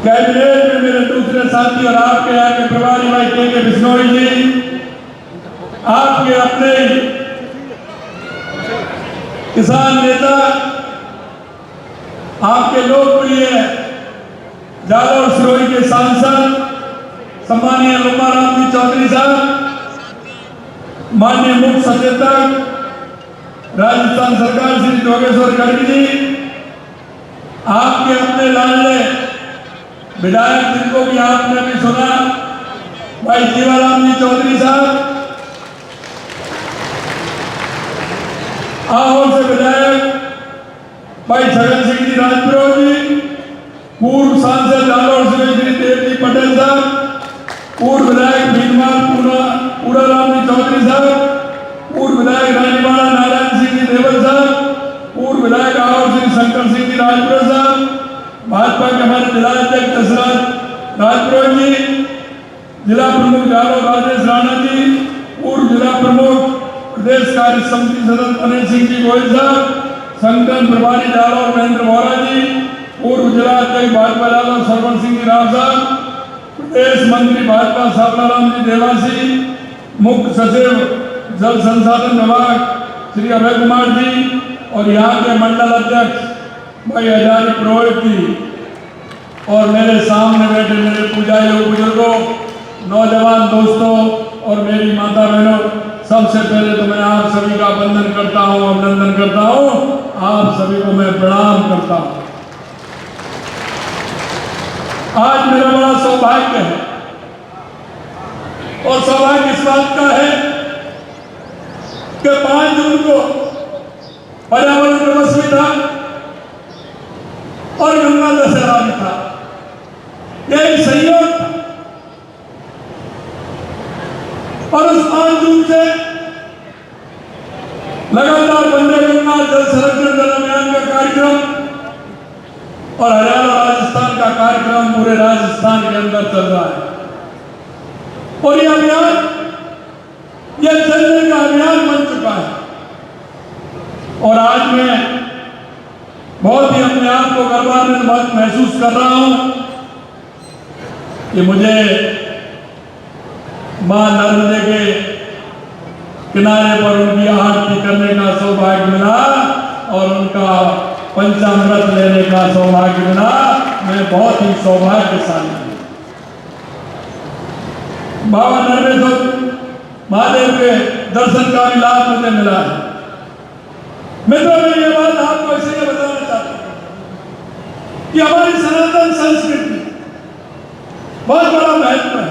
Cabinet में मेरे दूसरे साथी और आपके यहाँ के प्रभारी भाई के बिश्नोई जी, आपके अपने किसान नेता, आपके लोकप्रिय जालौर सिरोही के सांसद सम्मानीय लुम्बाराम जी चौधरी साहब, माननीय मुख्य सचेतक राजस्थान सरकार श्री जोगेश्वर गर्ग जी, आपके अपने लाडले विधायक जिनको भी आपने भी सुना भाई जीवाराम जी चौधरी साहब, आहोर से विधायक भाई छगन सिंह जी राजपुरोहित जी, पूर्व सांसद जालौर से श्री देव जी पटेल साहब, पूर्व विधायक भीनमाल पूरा राम जी चौधरी साहब, पूर्व विधायक रानीवाड़ा नारायण सिंह जी देवल साहब, पूर्व विधायक आहोर श्री शंकर सिंह जी राजपुर साहब, भाजपा के हमारे जिलाध्यक्ष दशरथ राजपुरोहित जी, जिला प्रमुख जालौर राजेश राणा जी, पूर्व जिला प्रमुख प्रदेश कार्य समिति सदस्य अनिल सिंह जी गोयल साहब, संगठन प्रभारी जालौर महेंद्र वोरा जी, पूर्व जिला अध्यक्ष भाजपा जालौर सरवन सिंह जी राव साहब, प्रदेश मंत्री भाजपा सावलाराम जी देवासी, मुख्य सचिव जल संसाधन विभाग श्री अभय कुमार जी और यहाँ के मंडल अध्यक्ष भाई हजारी पुरोहित जी, और मेरे सामने बैठे मेरे पूजारियों, बुजुर्गों, नौजवान दोस्तों और मेरी माता बहनों, सबसे पहले तो मैं आप सभी का वंदन करता हूँ, अभिनंदन करता हूँ, आप सभी को मैं प्रणाम करता हूँ। आज मेरा बड़ा सौभाग्य है और सौभाग्य इस बात का है कि 5 जून को पर्यावरण दिवस भी था और गंगा दशहरा भी था, यही संयोग था। और उस 5 जून से लगातार वंदे गंगा जल संरक्षण जल अभियान का कार्यक्रम और हरियाणा राजस्थान का कार्यक्रम पूरे राजस्थान के अंदर चल रहा है। और यह अभियान यह चलने का अभियान बन चुका है। और आज मैं बहुत ही अपने आप को गर्वान्वित महसूस कर रहा हूं कि मुझे मां नर्मदे के किनारे पर उनकी आरती करने का सौभाग्य मिला और उनका पंचामृत लेने का सौभाग्य मिला। मैं बहुत ही सौभाग्यशाली हूं। बाबा नर्मदेश्वर महादेव के दर्शन का भी लाभ मुझे मिला है। मित्रों, मैं ये बात आपको इसलिए बताना चाहता हूं कि हमारी सनातन संस्कृति बहुत बड़ा महत्व है।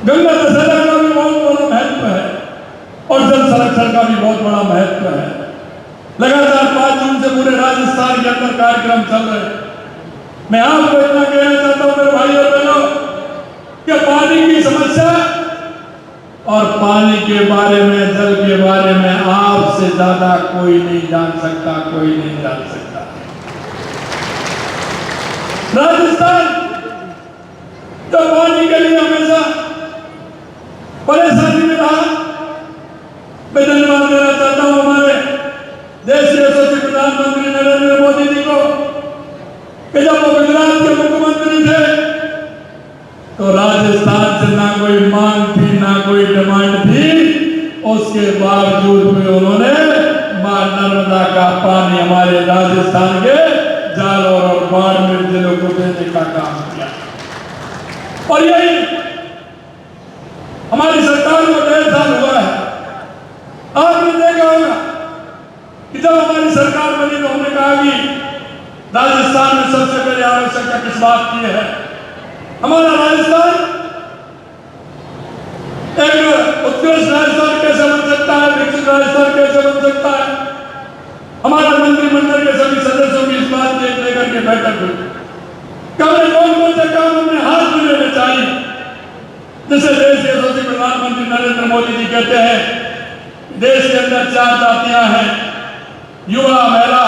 गंगा दशहरा का भी बहुत बड़ा महत्व है और जल संरक्षण का भी बहुत बड़ा महत्व है। लगातार 5 जून से पूरे राजस्थान के अंदर कार्यक्रम चल रहे हैं। मैं आपको इतना कहना चाहता हूं मेरे भाई और बहनों कि पानी की समस्या और पानी के बारे में, जल के बारे में आपसे ज्यादा कोई नहीं जान सकता, कोई नहीं जान सकता। राजस्थान तो पानी के लिए हमेशा परेशानी में रहा। मैं धन्यवाद देना चाहता हूं हमारे देश के यशस्वी प्रधानमंत्री नरेंद्र मोदी जी को कि जब वो गुजरात के मुख्यमंत्री थे तो राजस्थान से ना कोई मांग थी, ना कोई डिमांड थी, उसके बावजूद भी उन्होंने मां नर्मदा का पानी हमारे राजस्थान के जालौर और बाड़मेर जिलों को देने का काम किया। और यही हमारी सरकार को 1.5 साल हुआ है। आपने देखा होगा कि जब हमारी सरकार बनी तो हमने कहा कि राजस्थान में सबसे पहले आवश्यकता किस बात की है। हमारा राजस्थान एक उत्कृष्ट राजस्थान कैसे बन सकता है, विकसित राजस्थान कैसे बन सकता है। हमारा मंत्रिमंडल के सभी सदस्यों की इस बात को लेकर के बैठक हुई। कौन से काम हमने हाथ में लेने चाहिए, जिसे देश के यशस्वी प्रधानमंत्री नरेंद्र मोदी जी कहते हैं देश के अंदर 4 जातियां हैं, युवा, महिला,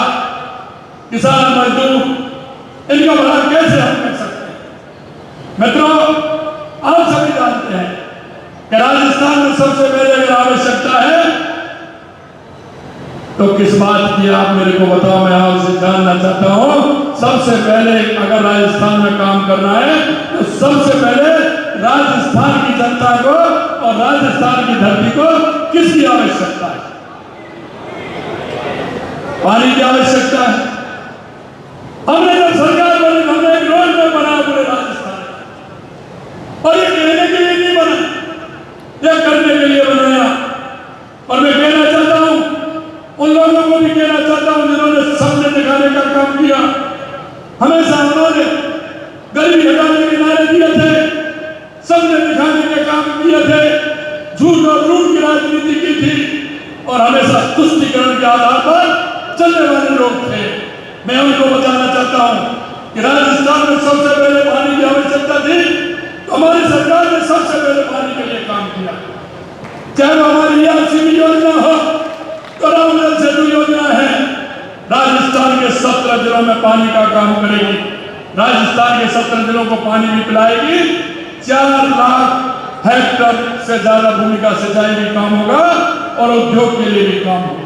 किसान, मजदूर, इनका भला कैसे हम कर सकते हैं। मित्रों, आप सभी जानते हैं कि राजस्थान में सबसे पहले अगर आवश्यकता है तो किस बात की, आप मेरे को बताओ, मैं आपसे जानना चाहता हूं। सबसे पहले अगर राजस्थान में काम करना है तो सबसे पहले राजस्थान की जनता को और राजस्थान की धरती को किसकी आवश्यकता है? पानी की आवश्यकता है। हमने जब सरकार बनी हमने एक रोड में बनाया पूरे राजस्थान में, और ये कहने के लिए नहीं बना, ये करने के लिए बनाया। और मैं कहना चाहता हूं, उन लोगों को भी कहना चाहता हूं जिन्होंने सपने दिखाने का काम किया। हमेशा उन्होंने गरीबी हटाने के नारे दिए थे, सपने दिखाने के काम किए थे, झूठ और लूट की राजनीति की थी, और हमेशा तुष्टीकरण के आधार पर चलने वाले लोग थे। मैं उनको बताना चाहता हूं कि राजस्थान में सबसे पहले पानी की आवश्यकता थी, तो हमारी सरकार ने सबसे पहले पानी के लिए काम किया। चाहे वो हमारी यासीमी योजना हो, करावल सेतु योजना है, राजस्थान के 17 जिलों में पानी का काम करेगी। राजस्थान के 17 जिलों को पानी भी पिलाएगी। 4 लाख हेक्टेयर से ज्यादा भूमि का सिंचाई भी काम होगा और उद्योग के लिए भी काम होगा।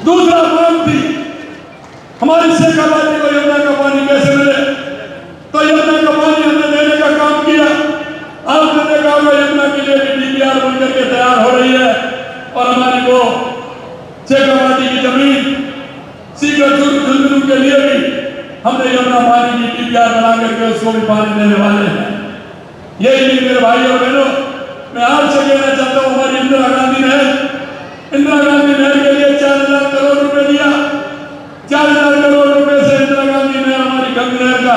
दूसरा मांग थी हमारी शेखावाटी को यमुना का पानी कैसे मिले, तो यमुना का पानी हमने देने का काम किया। आपने देखा होगा यमुना के लिए डीपीआर बनकर के तैयार हो रही है, और हमारी वो शेखावाटी की जमीन सीकर के लिए भी हमने यमुना पानी की डीपीआर बना करके उसको भी पानी देने वाले हैं। यही नहीं मेरे भाई और बहनों, मैं आपसे कहना चाहता हूँ, हमारी इंदिरा गांधी नहर के लिए 4,000 करोड़ रुपए दिया। 4,000 करोड़ रुपए से इंदिरा गांधी नहर, हमारी गंगा नहर का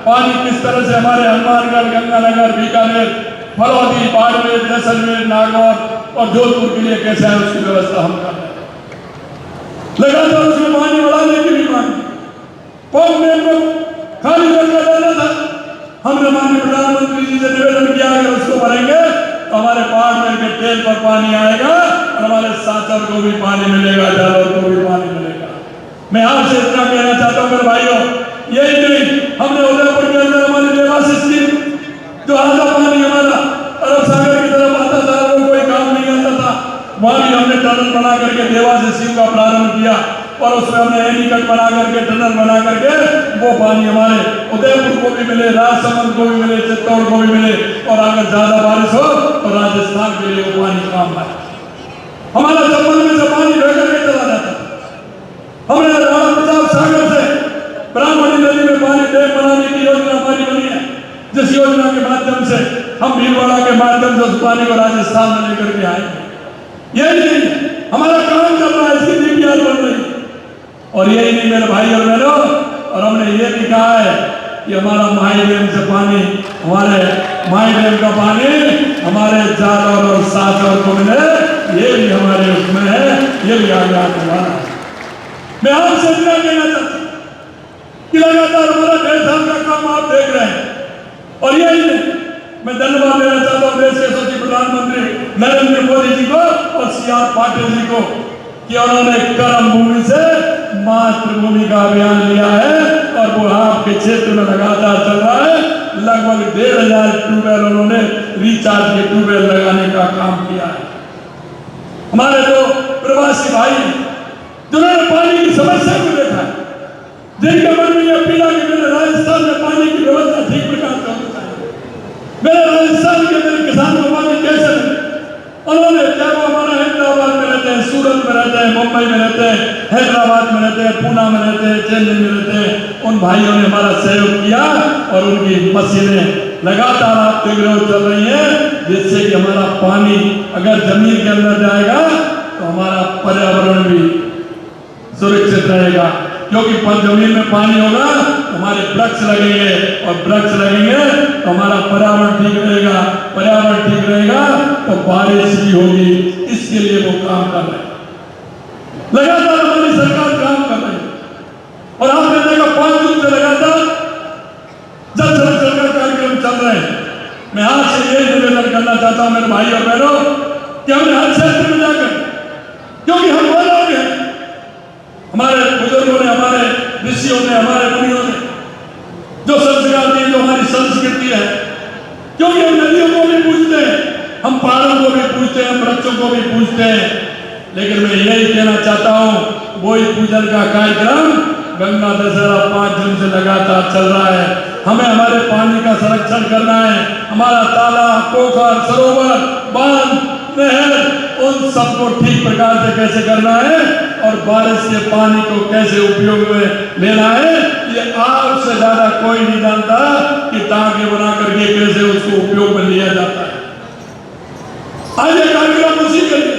पानी किस तरह से हमारे हनुमानगढ़, गंगानगर, बीकानेर, फलौदी, बाड़मेर, जैसलमेर, नागौर और जोधपुर के लिए कैसे है उसकी व्यवस्था हम कर रहे हैं। लगातार उसमें पानी बढ़ाने की भी मांग, पौने को खाली करके देना था। हमने माननीय प्रधानमंत्री जी से निवेदन किया अगर उसको भरेंगे तो हमारे बाड़मेर के तेल पर पानी आएगा और हमारे साचर को भी पानी मिलेगा, जालौर को भी पानी मिलेगा। मैं आपसे इतना कहना चाहता हूँ मेरे भाइयों, यही नहीं, हमने उदयपुर के अंदर हमारी देवास स्कीम, जो आधा पानी हमारा अरब सागर की तरफ आता था और कोई काम नहीं आता था, वहां भी हमने टनल बना करके देवास स्कीम का प्रारंभ किया, और उसमें हमने एनीकट बना करके, टनल बना करके वो पानी हमारे उदयपुर को भी मिले, राजसमंद को भी मिले, चित्तौड़ को भी मिले, और अगर ज्यादा बारिश हो तो राजस्थान के लिए वो पानी काम आए। हमारा चंबल में से पानी बह करके चला जाता था। हमने राणा प्रताप सागर से ब्राह्मणी नदी में पानी डैम बनाने की योजना हमारी बनी है, जिस योजना के माध्यम से हम भीलवाड़ा के माध्यम से उस पानी को राजस्थान में लेकर के आएंगे। यही नहीं, हमारा काम चल रहा है, इसकी डीपीआर बन रही है। और यही नहीं मेरे भाई और बहनों, और हमने ये भी कहा है कि हमारा माई डैम से पानी, हमारे माई डैम का पानी हमारे जालौर और साचौर को मिले, ये भी हमारे उसमें है, ये भी आगे आने वाला है। मैं आपसे इतना कहना चाहता हूं कि लगातार हमारा 1.5 साल का काम आप देख रहे हैं, और यही नहीं, मैं धन्यवाद देना चाहता हूं देश के यशस्वी प्रधानमंत्री नरेंद्र मोदी जी को और CR पाटिल जी को कि उन्होंने कर्म भूमि से मातृभूमि का अभियान लिया है, और वो आपके क्षेत्र में लगातार चल रहा है। लगभग 1,500 ट्यूबवेल उन्होंने रिचार्ज के ट्यूबवेल लगाने का काम किया है। हमारे जो प्रवासी भाई जिन्होंने पानी की समस्या को देखा है, जिनके मन में यह पीड़ा कि मेरे राजस्थान में पानी की व्यवस्था ठीक प्रकार से होनी चाहिए, मेरे राजस्थान के मेरे किसान को पानी कैसे मिले, उन्होंने चाहे वो हमारा हैदराबाद में रहते हैं, सूरत में रहते हैं, मुंबई में रहते हैं, हैदराबाद में रहते हैं, पूना में रहते हैं, चेन्नई में रहते हैं, उन भाइयों ने हमारा सहयोग किया, और उनकी मशीनें लगातार आप देख रहे हो चल रही है, जिससे कि हमारा पानी अगर जमीन के अंदर जाएगा तो हमारा पर्यावरण भी सुरक्षित रहेगा, क्योंकि जमीन में पानी होगा तो हमारे वृक्ष लगेंगे, और वृक्ष लगेंगे तो हमारा पर्यावरण ठीक रहेगा, पर्यावरण ठीक रहेगा तो बारिश भी होगी। इसके लिए वो काम कर रहे हैं, लगातार हमारी सरकार काम कर रही है, और आपने देखा 5 दिन से लगातार जल संरक्षण का कार्यक्रम चल रहे हैं। मैं आपसे यही निवेदन करना चाहता हूं मेरे भाई और बहनों कि हमने हर क्षेत्र में जाकर, क्योंकि हम वो लोग हैं, हमारे बुजुर्गों ने, हमारे ऋषियों ने, हमारे मुनियों ने जो संस्कार दिए, जो हमारी संस्कृति है, क्योंकि हम नदियों को भी पूजते हैं, हम पहाड़ों को भी पूजते हैं, हम वृक्षों को भी पूजते हैं, लेकिन मैं यही कहना चाहता हूं वही पूजन का कार्यक्रम गंगा दशहरा 5 जून से लगातार चल रहा है। हमें हमारे पानी का संरक्षण करना है। हमारा तालाब, पोखर, सरोवर, बांध, नहर, उन सबको ठीक प्रकार से कैसे करना है और बारिश के पानी को कैसे उपयोग में लेना है, ये आपसे ज्यादा कोई नहीं जानता कि टांके बना करके कैसे उसको उपयोग में लिया जाता है। आज ये कार्यक्रम उसी के लिए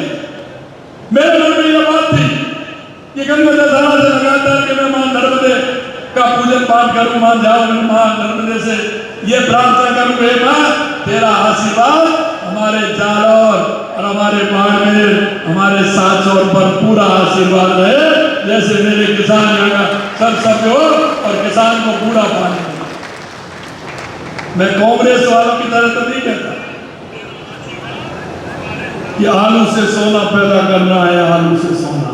मेरे मन में यह बात थी कि गंगा दशहरा से लगातार के मैं मां नर्मदे का पूजन पाठ करूं, मां जाओ मां नर्मदे से ये प्रार्थना करूं, हे मां तेरा आशीर्वाद हमारे जालौर और हमारे बाड़मेर, हमारे साचौर पर पूरा आशीर्वाद रहे, जैसे मेरे किसान यहाँ सरसब्ज हो और किसान को पूरा पानी। मैं कांग्रेस वालों की तरह तो नहीं कहता कि आलू से सोना पैदा करना है, आलू से सोना।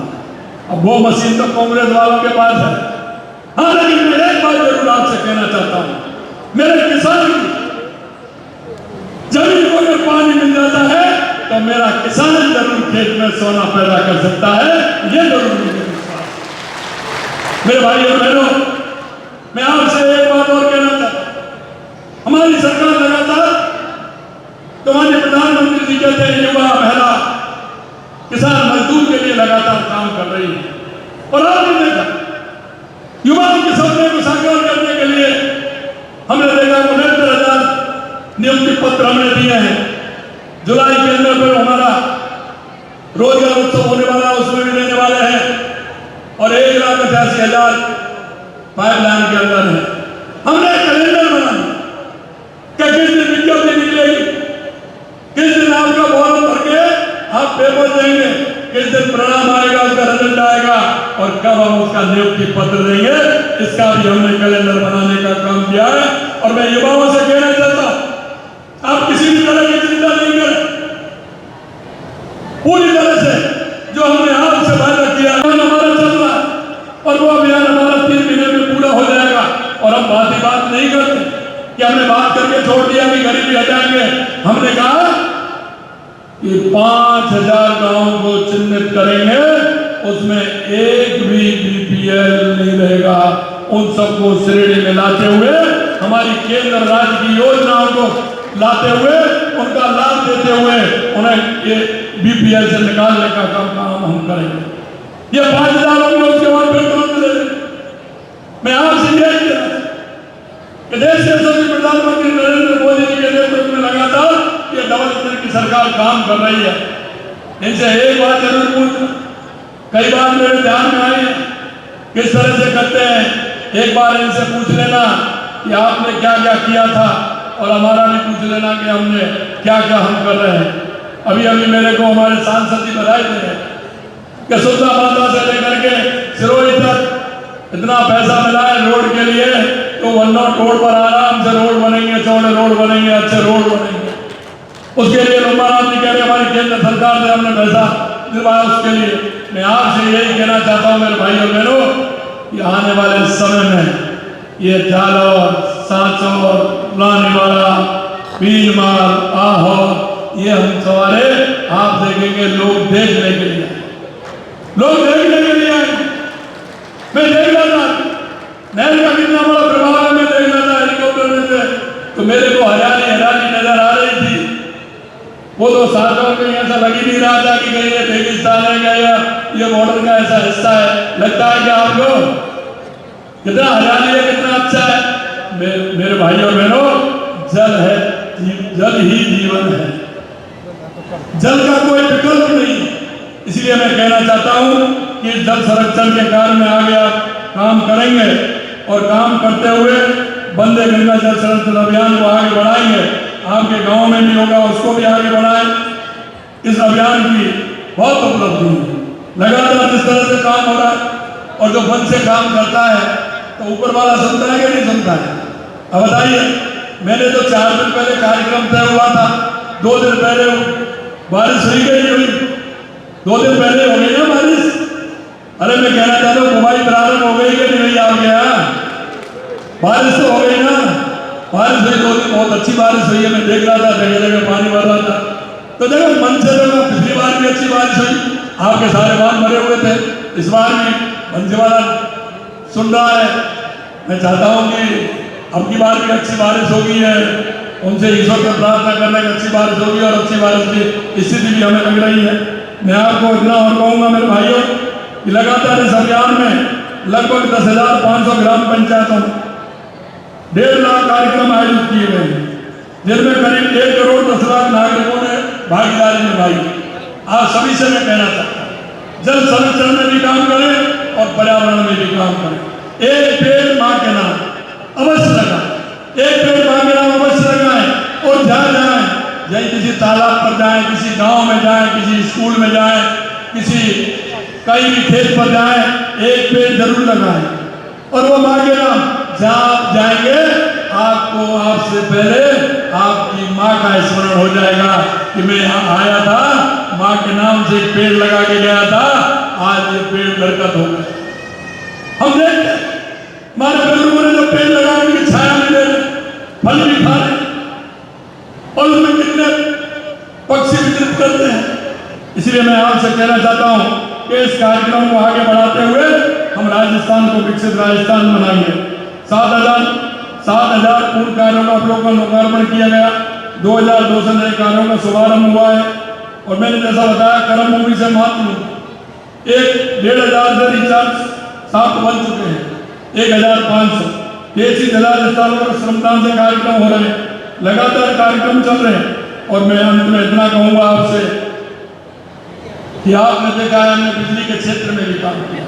अब वो मशीन तो कांग्रेस वालों के पास है। हाँ, लेकिन मैं एक बात जरूर आपसे कहना चाहता हूं, मेरे किसान की जमीन को अगर पानी मिल जाता है तो मेरा किसान जरूर खेत में सोना पैदा कर सकता है, ये जरूर मुझे विश्वास है। मेरे भाई और बहनों, मैं आपसे एक बात और कहना चाहता हूं, हमारी सरकार लगातार, तो माननीय प्रधानमंत्री जी कहते हैं युवा, महिला, किसान, मजदूर के लिए लगातार काम कर रही है। और आपने देखा युवाओं के सपने को साकार करने के लिए हमने देखा 69,000 नियुक्ति पत्र हमने दिए हैं। जुलाई के अंदर पर हमारा रोजगार उत्सव होने वाला है, उसमें भी देने वाले हैं। और 1,88,000 पाइपलाइन के अंदर है। हमने कैलेंडर बनाया कि किस दिन विज्ञप्ति निकलेगी, किस दिन आपका फॉर्म भर के आप पेपर देंगे, किस दिन प्रणाम आएगा, उसका रिजल्ट आएगा और कब हम उसका नियुक्ति पत्र देंगे, इसका भी हमने कैलेंडर बनाने का काम किया है। और मैं युवाओं से कहना चाहता हूं, आप किसी भी तरह की चिंता नहीं करें, पूरी तरह से जो हमने आपसे वादा किया हमारा चल रहा है और वो अभियान हमारा 3 महीने में पूरा हो जाएगा। और हम बात नहीं करते कि हमने बात करके छोड़ दिया कि गरीबी हटाएंगे। हमने कहा कि 5,000 गांवों को चिन्हित करेंगे, उसमें एक भी बीपीएल नहीं रहेगा। उन सबको श्रेणी में लाते हुए, हमारी केंद्र राज्य की योजनाओं को लाते हुए, उनका लाभ देते हुए उन्हें ये बीपीएल से निकालने का काम हम करेंगे। ये 5,000 होंगे, उसके बाद फिर तुरंत ले लेंगे। मैं आपसे यह कहना कि देश के यशस्वी प्रधानमंत्री नरेंद्र मोदी जी के नेतृत्व में लगातार ये डबल इंजन की सरकार काम कर रही है। इनसे एक बात जरूर पूछना, कई बार मेरे ध्यान में आई है, किस तरह से करते हैं। एक बार इनसे पूछ लेना कि आपने क्या क्या किया था और हमारा भी पूछ लेना कि हमने क्या क्या हम कर रहे हैं। अभी मेरे को हमारे सांसद जी बधाई दे रहे हैं कि सुल्ता माता से लेकर के सिरोही तक इतना पैसा मिला है रोड के लिए, तो 1 रोड पर आराम से रोड बनेंगे, चौड़े रोड बनेंगे, अच्छे रोड बनेंगे। उसके लिए लंबाराम जी कह रहे हमारी केंद्र सरकार से हमने पैसा दिलवाया उसके लिए। मैं आपसे यही कहना चाहता हूँ मेरे भाई और बहनों कि आने वाले समय में ये जालौर, सांचौर, रानीवाला, बीनमाल, आहोर, ये हम सवारे आप देखेंगे, लोग देखने के लिए, लोग देखने के लिए आएंगे। मैं देख रहा था नहर का कितना बड़ा प्रभाव है, मैं देख रहा था हेलीकॉप्टर में से, तो मेरे को हरियाली नजर आ रही थी। वो तो साथों में ऐसा लग ही नहीं रहा था कि कहीं ये रेगिस्तान है या ये बॉर्डर का ऐसा हिस्सा है। लगता है कि आपको कितना हरियाली है, कितना अच्छा है। मेरे भाई और बहनों, जल है, जल ही जीवन है, जल का कोई विकल्प नहीं। इसलिए मैं कहना चाहता हूं कि जल संरक्षण के कार्य में आगे आप काम करेंगे और काम करते हुए वंदे गंगा जल संरक्षण अभियान को आगे बढ़ाएंगे। आपके गांव में भी होगा, उसको भी आगे बढ़ाएं। इस अभियान की बहुत उपलब्धि है, लगातार जिस तरह से काम हो रहा है। और जो मन से काम करता है तो ऊपर वाला सुनता है कि नहीं सुनता है? अब बताइए, मैंने तो 4 दिन पहले कार्यक्रम तय हुआ था, 2 दिन पहले बारिश हुई गई हुई, 2 दिन पहले हो गई ना बारिश। अरे मैं कहना चाहता हूँ बुआई प्रारंभ हो गई कि नहीं? आ गया बारिश तो हो गई ना, बारिश हुई 2 दिन, बहुत अच्छी बारिश हुई है। मैं देख रहा था जगह जगह पानी भर रहा था। तो देखो मन से तो पिछली बार भी अच्छी बारिश हुई, आपके सारे बांध भरे हुए थे। इस बार भी बंसीवाला सुन रहा है। मैं चाहता हूँ कि अब की बार भी अच्छी बारिश होगी है, उनसे ईश्वर से प्रार्थना करने की अच्छी बारिश होगी और अच्छी बारिश की स्थिति भी हमें लग रही है। मैं आपको इतना और कहूँगा मेरे भाइयों कि लगातार इस अभियान में लगभग 10,500 ग्राम पंचायतों 1.5 लाख कार्यक्रम आयोजित किए गए हैं, जिनमें करीब 1 करोड़ 10 लाख नागरिकों ने भागीदारी निभाई। आज सभी से मैं कहना चाहता हूँ, जल संरक्षण में भी काम करें और पर्यावरण में भी काम करें। एक पेड़ माँ के नाम अवश्य लगाएं, एक पेड़ माँ के नाम अवश्य लगाएं और जहाँ जाएं, चाहे किसी तालाब पर जाएं, किसी गांव में जाएं, किसी स्कूल में जाएं, किसी कहीं भी खेत पर जाएं, एक पेड़ जरूर लगाएं। और वो माँ के नाम जहाँ आप जाएंगे, आपको आपसे पहले आपकी माँ का स्मरण हो जाएगा कि मैं यहाँ आया था, माँ के नाम से एक पेड़ लगा के गया था, आज ये पेड़ बरकत हो गए। हम देखते हमारे बुजुर्गों ने जो पेड़ लगाए उनकी छाया भी दे रहे, फल भी खा रहे और उसमें कितने पक्षी विचरित करते हैं। इसलिए मैं आपसे कहना चाहता हूँ कि इस कार्यक्रम को आगे बढ़ाते हुए हम राजस्थान को विकसित राजस्थान बनाएंगे। 7,000 पूर्ण कार्यों का लोकार्पण किया गया, 2,200 से नए कार्यों का शुभारंभ हुआ है। और मैंने जैसा बताया कर्म भूमि से मात्र 1,500 से रिचार्ज 7 बन चुके हैं, 1,500 देशी जलाल स्थानों पर श्रमदान से कार्यक्रम हो रहे हैं, लगातार कार्यक्रम चल रहे हैं। और मैं अंत में इतना कहूंगा आपसे कि आपने देखा है हमने बिजली के क्षेत्र में भी काम किया,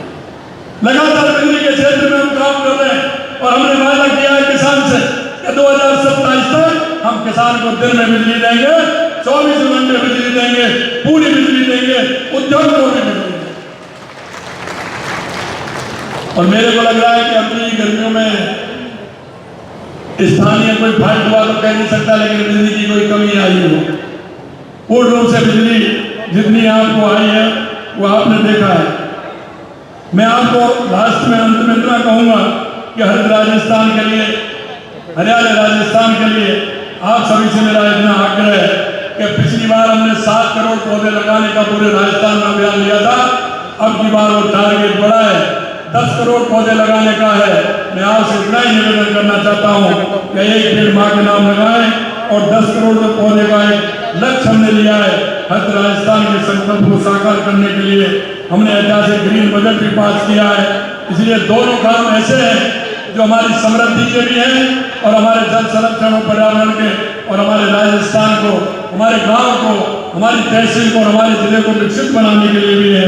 लगातार बिजली के क्षेत्र में हम काम कर रहे हैं और हमने वादा किया है किसान से कि 2027 तक हम किसान को दिन में बिजली देंगे, 24 घंटे बिजली देंगे, पूरी बिजली देंगे, उद्योग को भी बिजली देंगे। और मेरे को लग रहा है कि अपनी गर्मियों में स्थानीय कोई फाल्ट हुआ तो कह नहीं सकता, लेकिन बिजली की कोई कमी आई हो। पूर्ण रूप से बिजली जितनी आपको आई है वो आपने देखा है। मैं आपको लास्ट में अंत में इतना कहूंगा कि हरित राजस्थान के लिए, हरियाली राजस्थान के लिए आप सभी से मेरा इतना आग्रह है कि पिछली बार हमने 7 करोड़ पौधे लगाने का पूरे राजस्थान में अभियान लिया था, अब की बार वो टारगेट बढ़ा है, 10 करोड़ पौधे लगाने का है। मैं आपसे इतना ही निवेदन करना चाहता हूँ कि एक पेड़ माँ के नाम लगाएं और 10 करोड़ पौधे का एक लक्ष्य हमने लिया है। हर राजस्थान के संकल्प को साकार करने के लिए हमने ऐतिहासिक ग्रीन बजट भी पास किया है। इसलिए दोनों काम ऐसे हैं जो हमारी समृद्धि के भी हैं और हमारे जल संरक्षण और पर्यावरण के और हमारे राजस्थान को, हमारे गाँव को, हमारी तहसील को और हमारे जिले को विकसित बनाने के लिए भी है।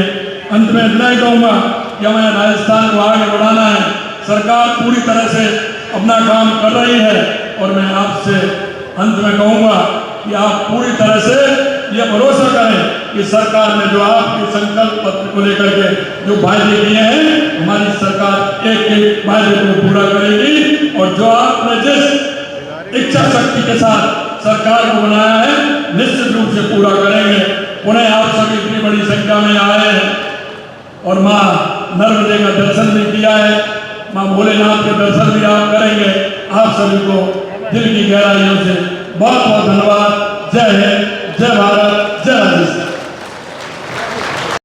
अंत में इतना ही कहूँगा कि हमें राजस्थान को आगे बढ़ाना है। सरकार पूरी तरह से अपना काम कर रही है और मैं आपसे अंत में कहूँगा कि आप पूरी तरह से ये भरोसा करें कि सरकार ने जो आपके संकल्प पत्र को लेकर के जो वायदे किए हैं, हमारी सरकार एक एक वायदे को पूरा करेगी और जो आपने जिस इच्छा शक्ति के साथ सरकार को बनाया है निश्चित रूप से पूरा करेंगे। उन्हें आप सभी इतनी बड़ी संख्या में आए हैं और माँ नर्मदे का दर्शन भी किया है, माँ भोलेनाथ के दर्शन भी आप करेंगे। आप सभी को दिल की गहराइयों से बहुत बहुत धन्यवाद। जय हिंद, जय भारत, जय राजस्थान।